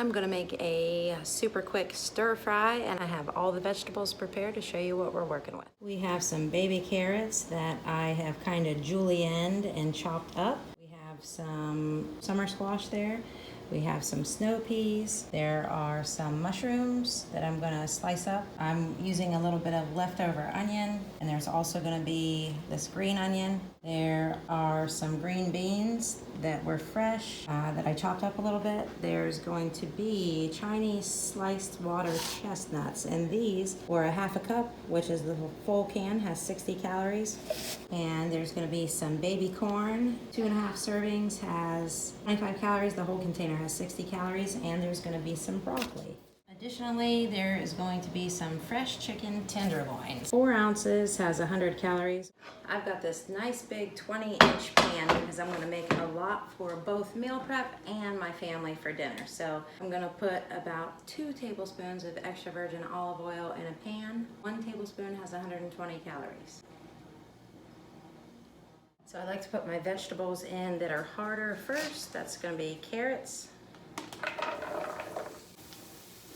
I'm gonna make a super quick stir fry, and I have all the vegetables prepared to show you what we're working with. We have some baby carrots that I have kind of julienned and chopped up. We have some summer squash there. We have some snow peas. There are some mushrooms that I'm gonna slice up. I'm using a little bit of leftover onion, and there's also gonna be this green onion. There are some green beans that were fresh that I chopped up a little bit. There's going to be Chinese sliced water chestnuts, and these were a half a cup, which is the full can, has 60 calories. And there's gonna be some baby corn, 2.5 servings, has 25 calories. The whole container has 60 calories, and there's gonna be some broccoli. Additionally, there is going to be some fresh chicken tenderloins. 4 ounces has 100 calories. I've got this nice big 20-inch pan because I'm gonna make a lot for both meal prep and my family for dinner. So I'm gonna put about 2 tablespoons of extra virgin olive oil in a pan. 1 tablespoon has 120 calories. So I like to put my vegetables in that are harder first. That's gonna be carrots.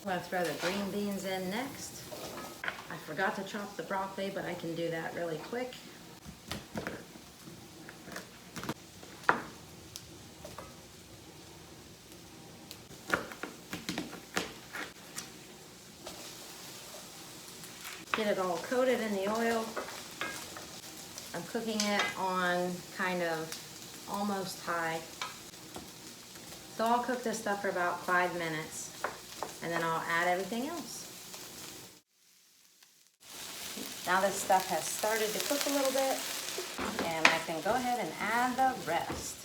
I'm gonna throw the green beans in next. I forgot to chop the broccoli, but I can do that really quick. Get it all coated in the oil. I'm cooking it on kind of almost high. So I'll cook this stuff for about 5 minutes, and then I'll add everything else. Now this stuff has started to cook a little bit, and I can go ahead and add the rest.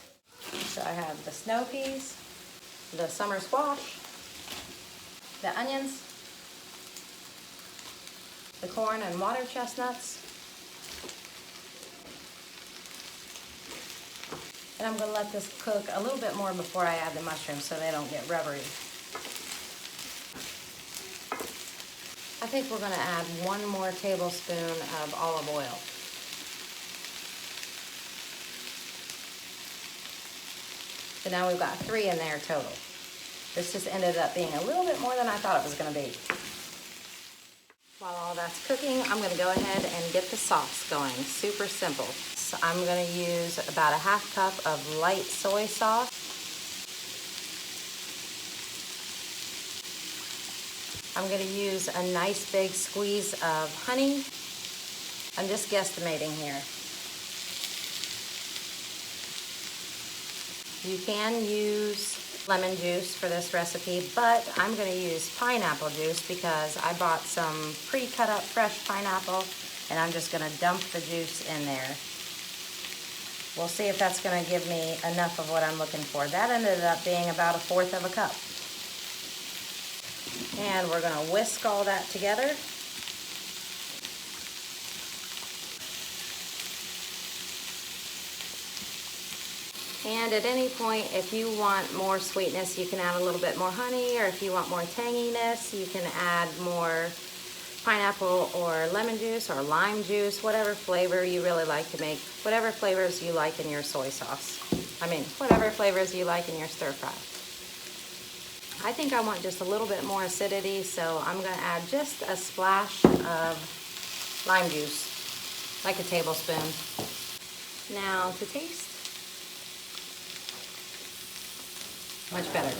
So I have the snow peas, the summer squash, the onions, the corn and water chestnuts, and I'm gonna let this cook a little bit more before I add the mushrooms so they don't get rubbery. I think we're gonna add 1 more tablespoon of olive oil. So now we've got 3 in there total. This just ended up being a little bit more than I thought it was gonna be. While all that's cooking, I'm gonna go ahead and get the sauce going. Super simple. So I'm gonna use about a half cup of light soy sauce. I'm gonna use a nice big squeeze of honey. I'm just guesstimating here. You can use lemon juice for this recipe, but I'm gonna use pineapple juice because I bought some pre-cut up fresh pineapple, and I'm just gonna dump the juice in there. We'll see if that's gonna give me enough of what I'm looking for. That ended up being about 1/4 of a cup. And we're gonna whisk all that together. And at any point, if you want more sweetness, you can add a little bit more honey, or if you want more tanginess, you can add more pineapple or lemon juice or lime juice, whatever flavor you really like to make, whatever flavors you like in your soy sauce. Whatever flavors you like in your stir fry. I think I want just a little bit more acidity, so I'm gonna add just a splash of lime juice, like a tablespoon. Now to taste. Much better.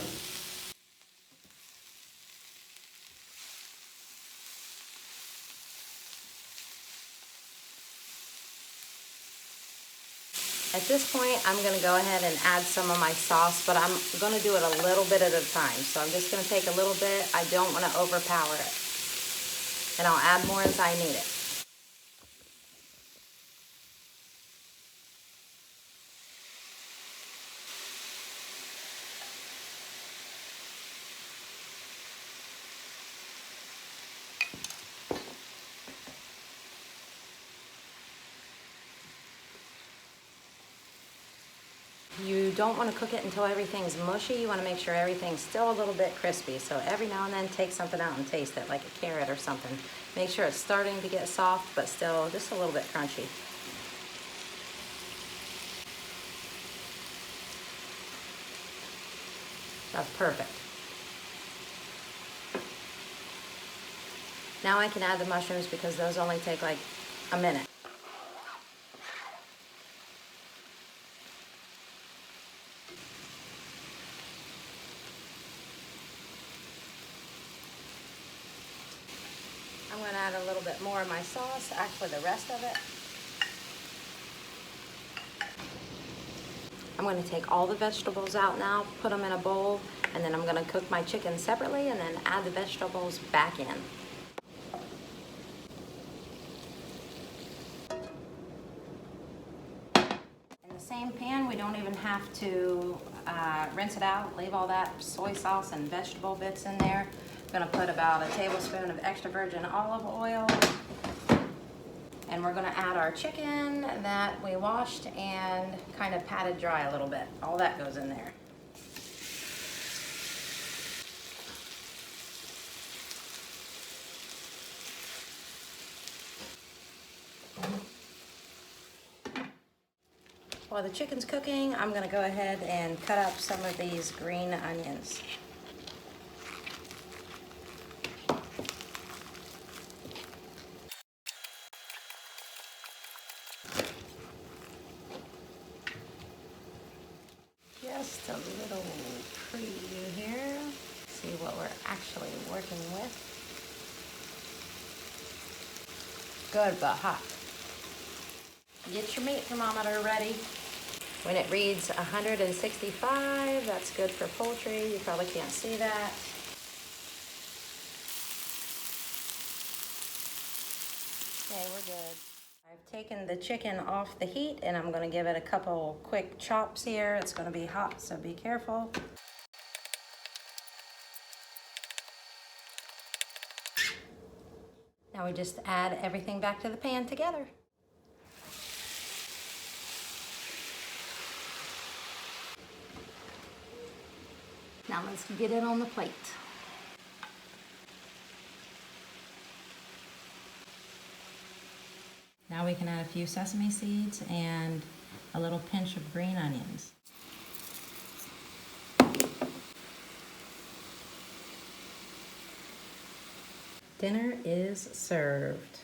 At this point, I'm gonna go ahead and add some of my sauce, but I'm gonna do it a little bit at a time. So I'm just gonna take a little bit. I don't wanna overpower it. And I'll add more as I need it. You don't want to cook it until everything's mushy. You want to make sure everything's still a little bit crispy. So every now and then take something out and taste it, like a carrot or something. Make sure it's starting to get soft, but still just a little bit crunchy. That's perfect. Now I can add the mushrooms because those only take like a minute. I'm going to add a little bit more of my sauce, actually the rest of it. I'm going to take all the vegetables out now, put them in a bowl, and then I'm going to cook my chicken separately and then add the vegetables back in. In the same pan, we don't even have to rinse it out, leave all that soy sauce and vegetable bits in there. I'm going to put about a tablespoon of extra virgin olive oil. And we're gonna add our chicken that we washed and kind of patted dry a little bit. All that goes in there. While the chicken's cooking, I'm gonna go ahead and cut up some of these green onions. Just a little preview here. See what we're actually working with. Good but hot. Get your meat thermometer ready. When it reads 165, that's good for poultry. You probably can't see that. Okay, we're good. I've taken the chicken off the heat and I'm gonna give it a couple quick chops here. It's gonna be hot, so be careful. Now we just add everything back to the pan together. Now let's get it on the plate. Now we can add a few sesame seeds and a little pinch of green onions. Dinner is served.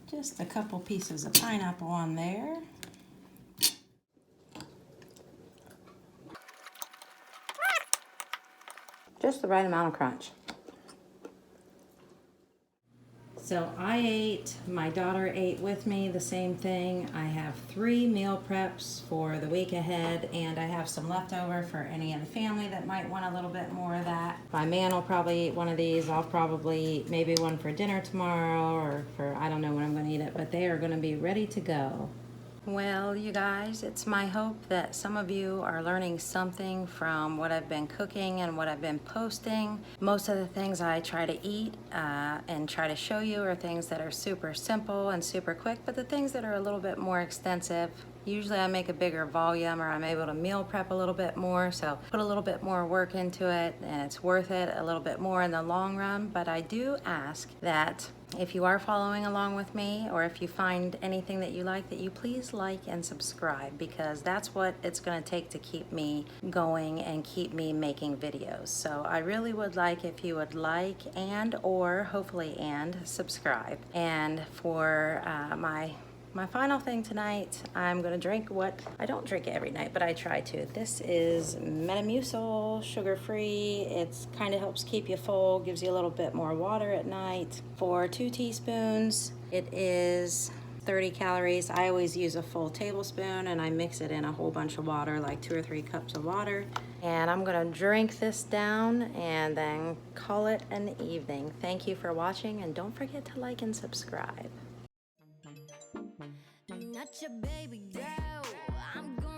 Just a couple pieces of pineapple on there. Just the right amount of crunch. So I ate, my daughter ate with me the same thing. I have 3 meal preps for the week ahead, and I have some leftover for any of the family that might want a little bit more of that. My man will probably eat one of these. I'll probably eat maybe one for dinner tomorrow, or for, I don't know when I'm gonna eat it, but they are gonna be ready to go. Well, you guys, it's my hope that some of you are learning something from what I've been cooking and what I've been posting. Most of the things I try to eat and try to show you are things that are super simple and super quick, but the things that are a little bit more extensive, usually I make a bigger volume or I'm able to meal prep a little bit more, so put a little bit more work into it and it's worth it a little bit more in the long run. But I do ask that if you are following along with me, or if you find anything that you like, that you please like and subscribe, because that's what it's going to take to keep me going and keep me making videos. So I really would like if you would like and or hopefully and subscribe. And for my final thing tonight, I'm gonna drink what, I don't drink it every night, but I try to. This is Metamucil, sugar-free. It's kind of helps keep you full, gives you a little bit more water at night. For 2 teaspoons, it is 30 calories. I always use a full tablespoon and I mix it in a whole bunch of water, like 2 or 3 cups of water. And I'm gonna drink this down and then call it an evening. Thank you for watching, and don't forget to like and subscribe. Not your baby girl, I'm gonna